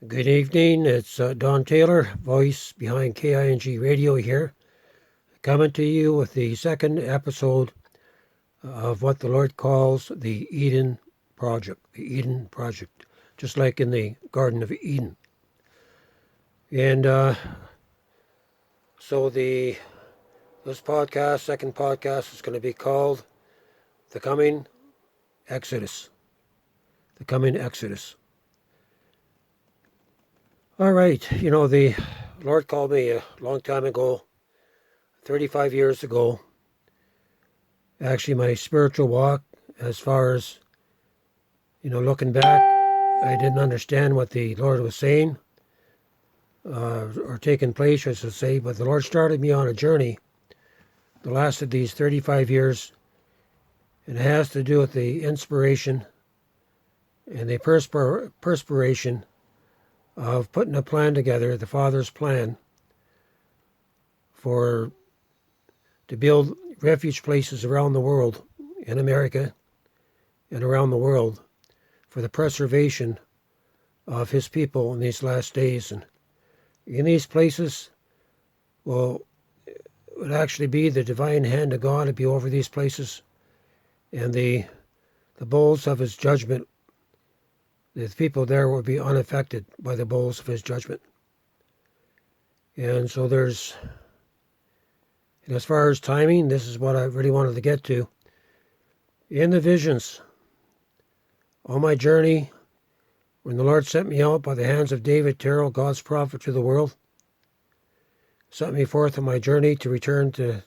Good evening. It's Don Taylor, voice behind KING Radio here, coming to you with the second episode of what the Lord calls the Eden Project. The Eden Project, just like in the Garden of Eden. And so this podcast, second podcast, is going to be called The Coming Exodus. The Coming Exodus. All right, the Lord called me a long time ago, 35 years ago. Actually, my spiritual walk, as far as, looking back, I didn't understand what the Lord was saying, or taking place, I should say, but the Lord started me on a journey that lasted these 35 years, and it has to do with the inspiration and the perspiration of putting a plan together, the Father's plan, to build refuge places around the world, in America and around the world, for the preservation of His people in these last days. And in these places, it would actually be the divine hand of God to be over these places, and the bowls of His judgment. The people there would be unaffected by the bowls of His judgment. And so as far as timing, this is what I really wanted to get to. In the visions, on my journey, when the Lord sent me out by the hands of David Terrell, God's prophet to the world, sent me forth on my journey to return to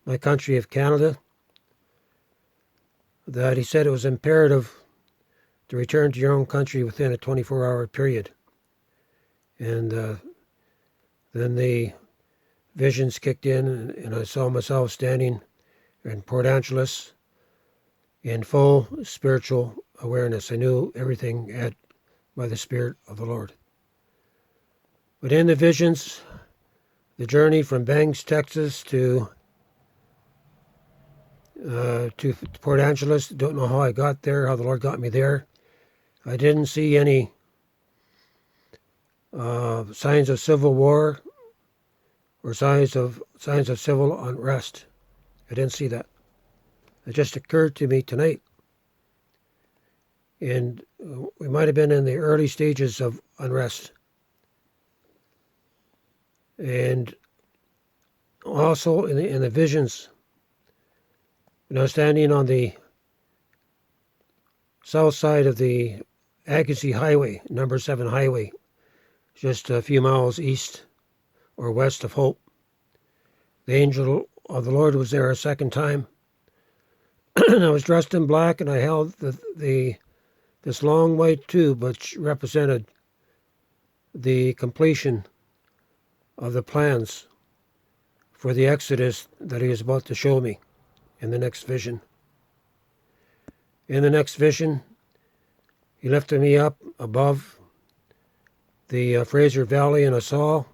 my country of Canada, that He said it was imperative to return to your own country within a 24-hour period. And then the visions kicked in, and I saw myself standing in Port Angeles in full spiritual awareness. I knew everything by the Spirit of the Lord. But in the visions, the journey from Banks, Texas to Port Angeles, don't know how I got there, how the Lord got me there. I didn't see any signs of civil war or signs of civil unrest. I didn't see that. It just occurred to me tonight. And we might have been in the early stages of unrest. And also in the visions, when I was standing on the south side of the Agassiz Highway, number 7 highway, just a few miles east or west of Hope. The angel of the Lord was there a second time. And I was dressed in black, and I held this long white tube, which represented the completion of the plans for the Exodus that He was about to show me in the next vision. In the next vision, He lifted me up above the Fraser Valley, and I saw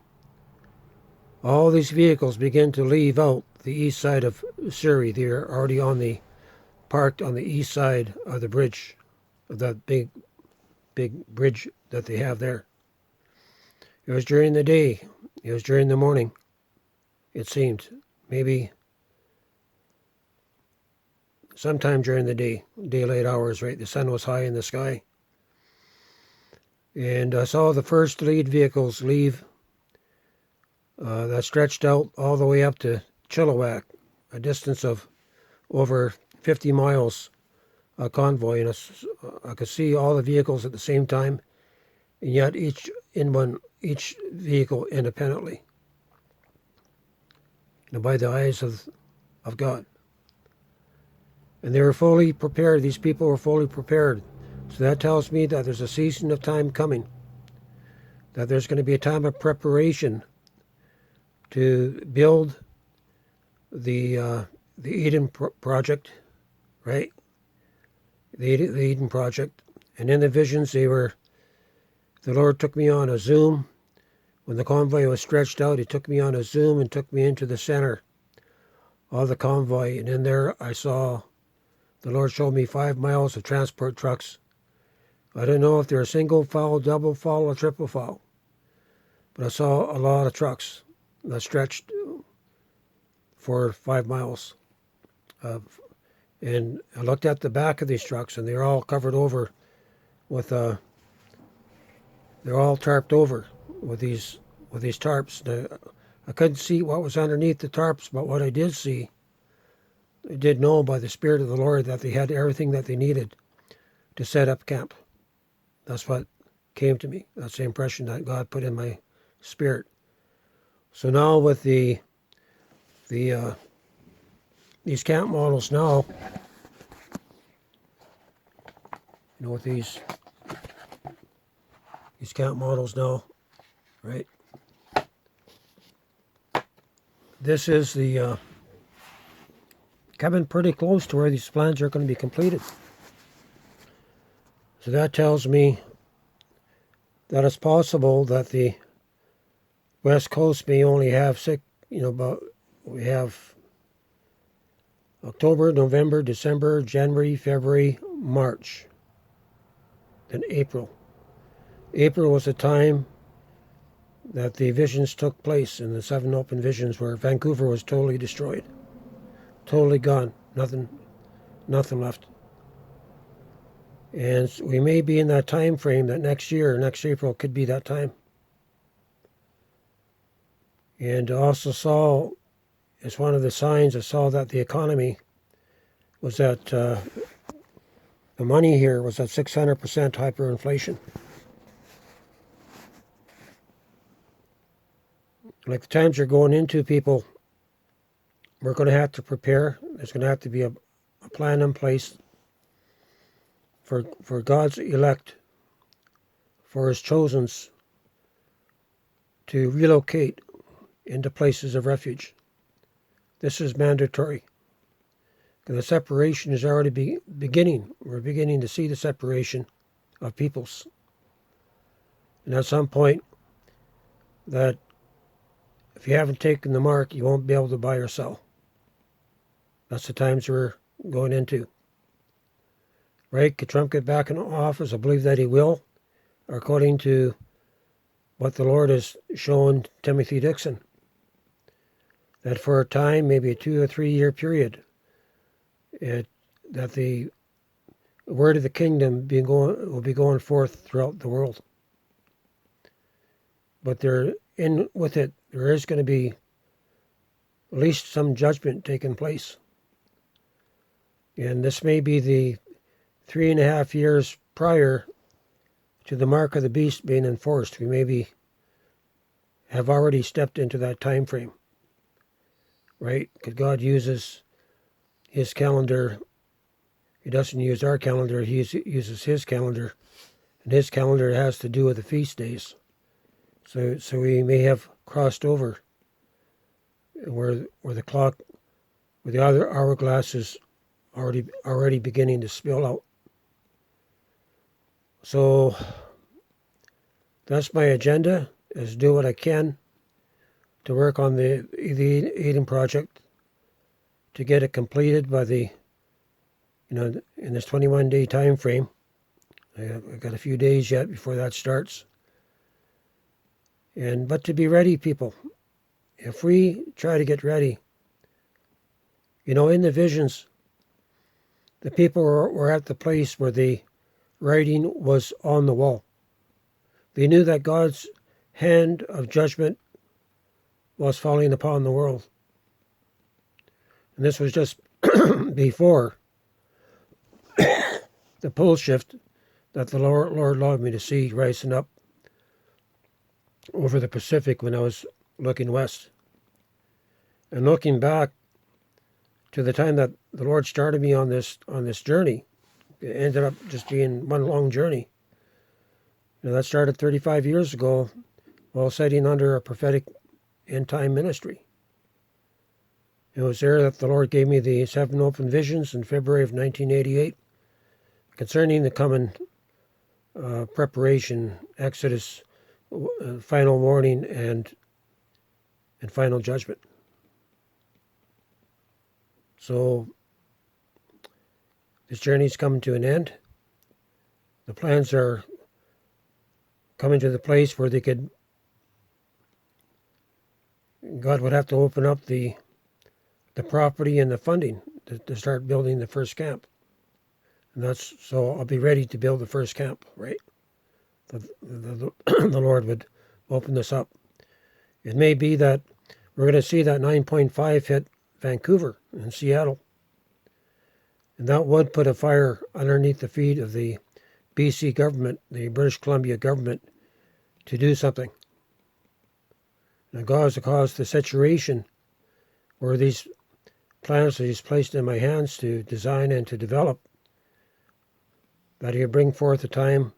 all these vehicles begin to leave out the east side of Surrey. They're already parked on the east side of the bridge, of that big bridge that they have there. It was during the day. It was during the morning, it seemed. Maybe sometime during the daylight hours, right? The sun was high in the sky. And I saw the first lead vehicles leave that stretched out all the way up to Chilliwack, a distance of over 50 miles, a convoy. And I could see all the vehicles at the same time, and yet each vehicle independently, by the eyes of God. And they were fully prepared. These people were fully prepared. So that tells me that there's a season of time coming, that there's going to be a time of preparation to build the Eden Project, right? The Eden Project. And in the visions, the Lord took me on a Zoom. When the convoy was stretched out, He took me on a Zoom and took me into the center of the convoy. And in there, the Lord showed me 5 miles of transport trucks I don't know if they're single file, double file, or triple file, but I saw a lot of trucks that stretched 4 or 5 miles. And I looked at the back of these trucks, and they're all covered over with they're all tarped over with these tarps. I couldn't see what was underneath the tarps, but what I did see, I did know by the Spirit of the Lord that they had everything that they needed to set up camp. That's what came to me. That's the impression that God put in my spirit. So now with these camp models now, with these camp models now, right? This is the coming pretty close to where these plans are going to be completed. So that tells me that it's possible that the West Coast may only have we have October, November, December, January, February, March, then April. April was the time that the visions took place in the 7 open visions, where Vancouver was totally destroyed, totally gone, nothing left. And we may be in that time frame that next April could be that time. And I also saw, as one of the signs, I saw that the economy was at, the money here was at 600% hyperinflation. Like the times you're going into, people, we're going to have to prepare. There's going to have to be a plan in place for God's elect, for His chosens, to relocate into places of refuge. This is mandatory. The separation is already beginning. We're beginning to see the separation of peoples. And at some point, that if you haven't taken the mark, you won't be able to buy or sell. That's the times we're going into. Right? Could Trump get back in office? I believe that he will, according to what the Lord has shown Timothy Dixon. That for a time, maybe a 2 or 3 year period, that the word of the kingdom will be going forth throughout the world. But with it, there is going to be at least some judgment taking place. And this may be the 3.5 years prior to the mark of the beast being enforced. We maybe have already stepped into that time frame. Right? Because God uses His calendar. He doesn't use our calendar. He uses His calendar. And His calendar has to do with the feast days. So we may have crossed over where the clock, where the other hourglass is already beginning to spill out. So that's my agenda, is do what I can to work on the Eden project, to get it completed by in this 21-day time frame. I've got a few days yet before that starts. But to be ready, people. If we try to get ready, in the visions, the people were at the place where the writing was on the wall. They knew that God's hand of judgment was falling upon the world. And this was just before the pole shift that the Lord allowed me to see rising up over the Pacific when I was looking west. And looking back to the time that the Lord started me on this journey, it ended up just being one long journey. That started 35 years ago while sitting under a prophetic end-time ministry. It was there that the Lord gave me the 7 open visions in February of 1988 concerning the coming preparation, Exodus, final warning, and final judgment. So this journey's coming to an end. the plans are coming to the place where God would have to open up the property and the funding to start building the first camp. And so I'll be ready to build the first camp, right? The Lord would open this up. It may be that we're going to see that 9.5 hit Vancouver and Seattle. And that would put a fire underneath the feet of the BC government, the British Columbia government, to do something. And God has caused the situation where these plans that He's placed in my hands to design and to develop, that He'll bring forth a time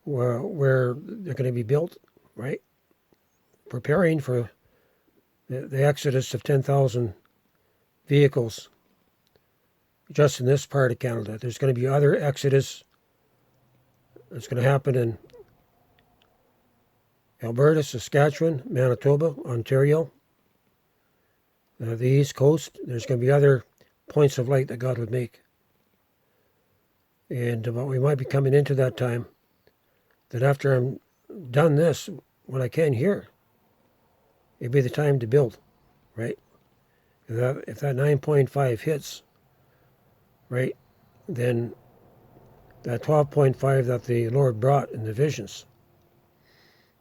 where they're going to be built, right? Preparing for the exodus of 10,000 vehicles just in this part of Canada. There's going to be other exodus that's going to happen in Alberta, Saskatchewan, Manitoba, Ontario, the East Coast. There's going to be other points of light that God would make. And we might be coming into that time that after I'm done this, what I can hear, it'd be the time to build, right? If that 9.5 hits, right, then that 12.5 that the Lord brought in the visions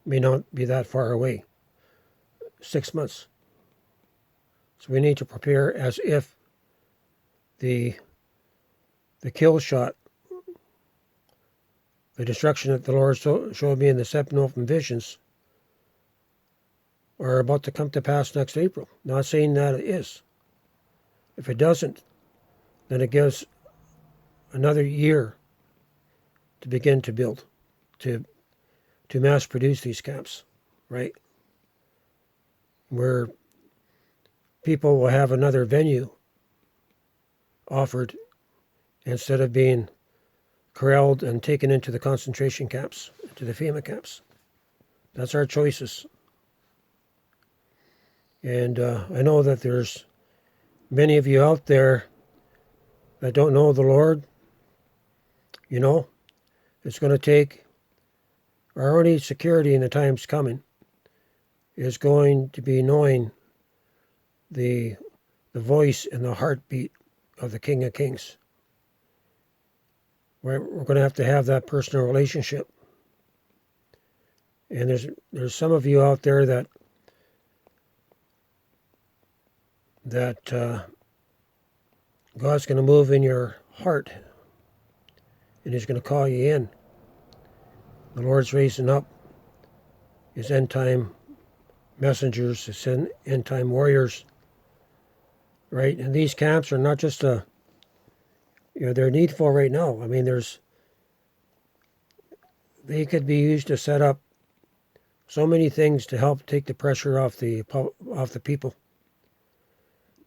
may not be that far away. 6 months. So we need to prepare as if the kill shot, the destruction that the Lord showed me in the 7 open visions, are about to come to pass next April. Not saying that it is. If it doesn't, then it gives another year to begin to build, to mass produce these camps, right? Where people will have another venue offered instead of being corralled and taken into the concentration camps, to the FEMA camps. That's our choices. And I know that there's many of you out there that don't know the Lord. You know, it's going to take, our only security in the times coming is going to be knowing the voice and the heartbeat of the King of Kings. We're going to have that personal relationship. And there's some of you out there that God's going to move in your heart, and He's going to call you in. The Lord's raising up His end-time messengers, His end-time warriors, right? And these camps are not just they're needful right now. I mean, they could be used to set up so many things to help take the pressure off the people.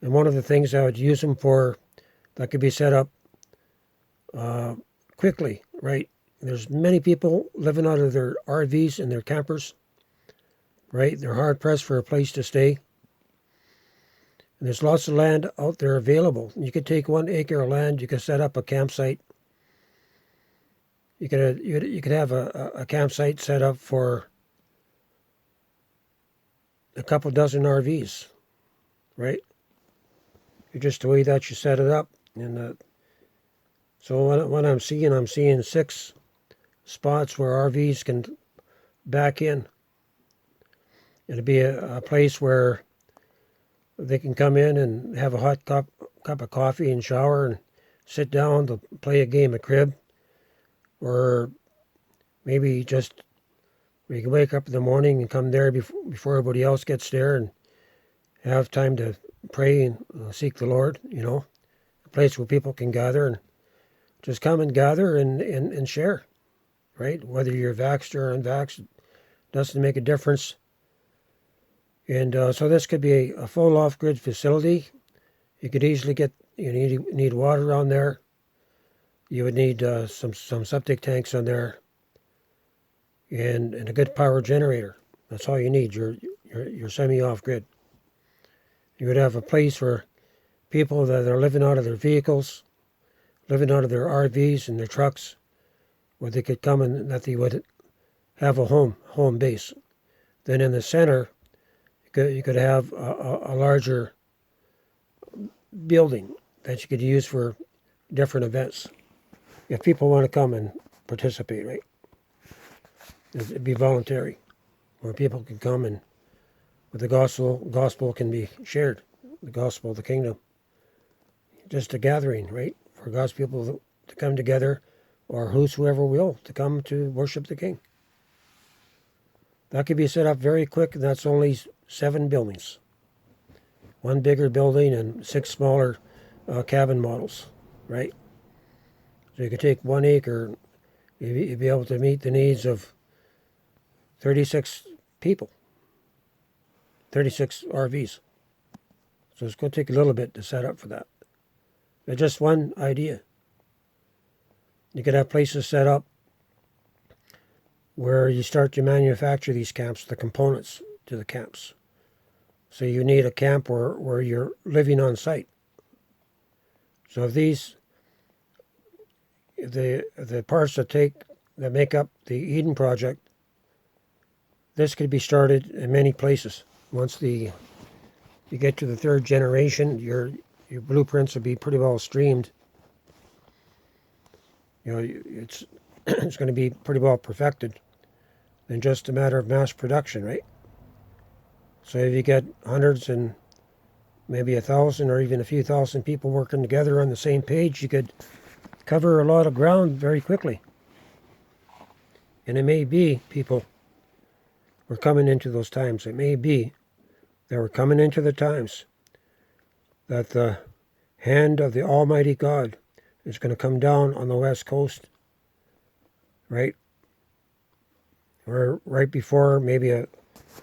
And one of the things I would use them for that could be set up quickly, right? There's many people living out of their RVs and their campers, right? They're hard-pressed for a place to stay. And there's lots of land out there available. You could take 1 acre of land, you could set up a campsite. You could have a campsite set up for a couple dozen RVs, right? Just the way that you set it up. And so what I'm seeing 6 spots where RVs can back in. It'll be a place where they can come in and have a hot cup of coffee and shower and sit down to play a game of crib. Or maybe just we can wake up in the morning and come there before everybody else gets there and have time to pray and seek the Lord, a place where people can gather and just come and gather and share, right? Whether you're vaxxed or unvaxxed, doesn't make a difference. And so this could be a full off-grid facility. You could easily need water on there. You would need some septic tanks on there and a good power generator. That's all you need, your semi-off-grid. You would have a place for people that are living out of their vehicles, living out of their RVs and their trucks, where they could come and that they would have a home base. Then in the center, you could have a larger building that you could use for different events. If people want to come and participate, right? It'd be voluntary, where people can come and where the gospel can be shared, the gospel of the kingdom. Just a gathering, right? For God's people to come together, or whosoever will, to come to worship the King. That could be set up very quick, and that's only 7 buildings. 1 bigger building and 6 smaller cabin models, right? So you could take 1 acre, you'd be able to meet the needs of 36 people, 36 RVs. So it's going to take a little bit to set up for that. But just one idea. You could have places set up where you start to manufacture these camps, the components to the camps. So you need a camp where you're living on site. So if the parts that make up the Eden Project, this could be started in many places. Once you get to the 3rd generation, your blueprints will be pretty well streamed. It's it's going to be pretty well perfected. Then just a matter of mass production, right? So if you get hundreds and maybe 1,000 or even a few thousand people working together on the same page, you could cover a lot of ground very quickly. And it may be people were coming into those times. It may be that we're coming into the times that the hand of the Almighty God is going to come down on the West Coast, right? Or right before maybe a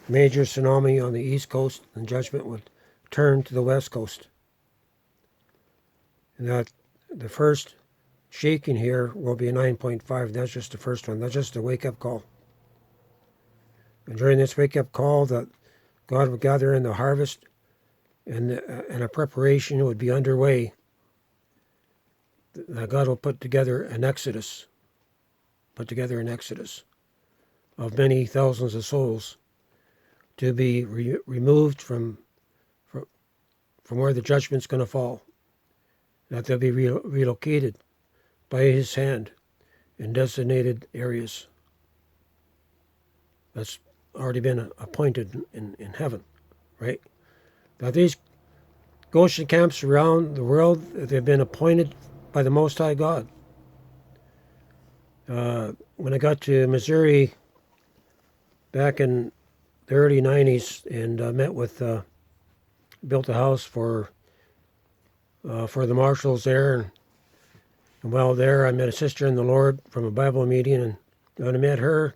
major tsunami on the East Coast, and judgment would turn to the West Coast. And that the first shaking here will be a 9.5. That's just the first one. That's just a wake-up call. And during this wake-up call, that God would gather in the harvest, and a preparation would be underway. That God will put together an exodus of many thousands of souls to be removed from where the judgment's going to fall. That they'll be relocated by His hand in designated areas. That's already been appointed in heaven, right? Now these Goshen camps around the world, they've been appointed by the Most High God. When I got to Missouri back in the early 90s and met with, built a house for the marshals there, and while there I met a sister in the Lord from a Bible meeting, and when I met her,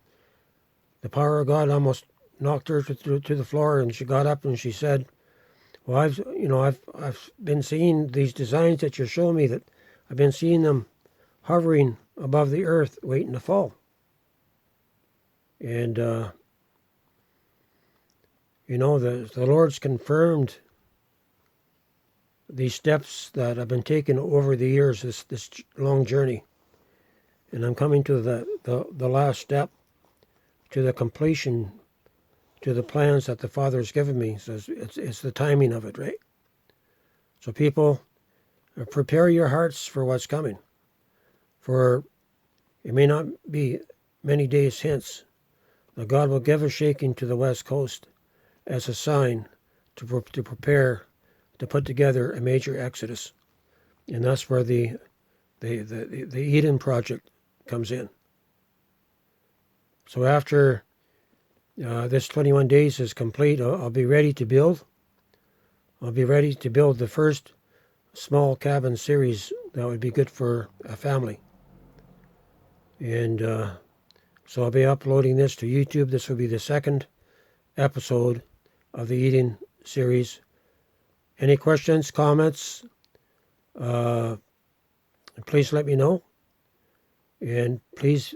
the power of God almost knocked her to the floor, and she got up and she said, "Well, I've been seeing these designs that you're showing me, that I've been seeing them hovering above the earth, waiting to fall." And the Lord's confirmed these steps that have been taken over the years, this long journey, and I'm coming to the last step, to the completion, to the plans that the Father has given me. So it's the timing of it, right? So people, prepare your hearts for what's coming. For it may not be many days hence that God will give a shaking to the West Coast as a sign to prepare to put together a major exodus. And that's where the Eden Project comes in. So after this 21 days is complete, I'll be ready to build. I'll be ready to build the first small cabin series that would be good for a family. And so I'll be uploading this to YouTube. This will be the 2nd episode of the Eden series. Any questions, comments, please let me know. And please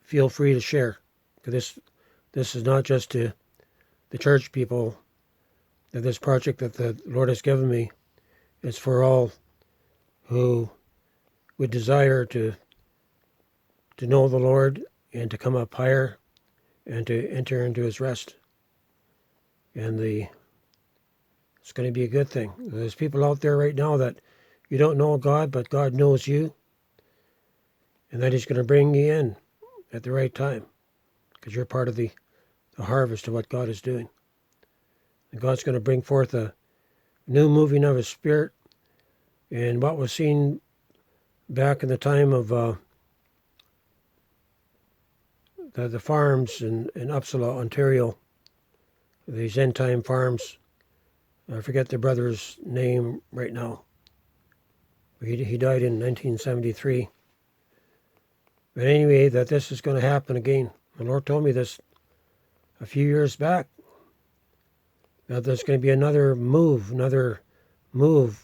feel free to share. Because this is not just to the church people, that this project that the Lord has given me is for all who would desire to to know the Lord and to come up higher and to enter into his rest. And it's going to be a good thing. There's people out there right now that you don't know God, but God knows you, and that he's going to bring you in at the right time, because you're part of the harvest of what God is doing. And God's going to bring forth a new moving of his Spirit. And what was seen back in the time of the farms in Uppsala, Ontario, these end-time farms, I forget the brother's name right now. He died in 1973. But anyway, that this is going to happen again. The Lord told me this a few years back, that there's going to be another move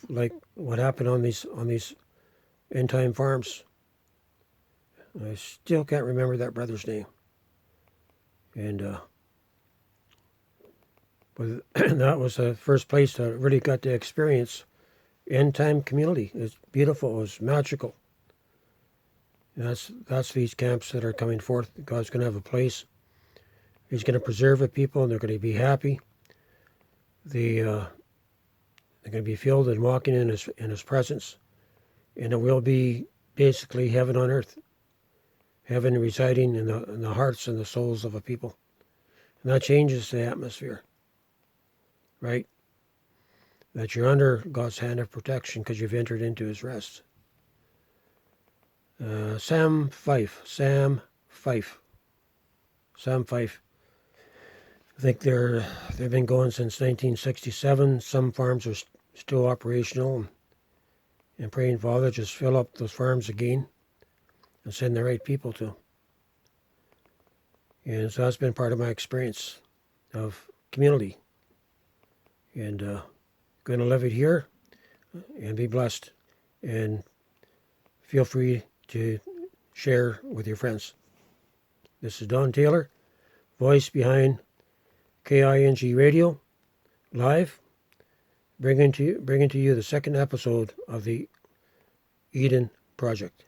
like what happened on these end-time farms. I still can't remember that brother's name. And but that was the first place that I really got to experience end-time community. It's beautiful. It was magical. And that's these camps that are coming forth. God's going to have a place. He's going to preserve the people, and they're going to be happy. They're going to be filled and walking in his presence, and it will be basically heaven on earth, heaven residing in the hearts and the souls of a people, and that changes the atmosphere, right? That you're under God's hand of protection because you've entered into his rest. Sam Fife. I think they've been going since 1967. Some farms are still operational. And praying, Father, just fill up those farms again and send the right people to them. And so that's been part of my experience of community. And going to live it here and be blessed. And feel free to share with your friends. This is Don Taylor, voice behind KING Radio, live, bringing to you the second episode of the Eden Project.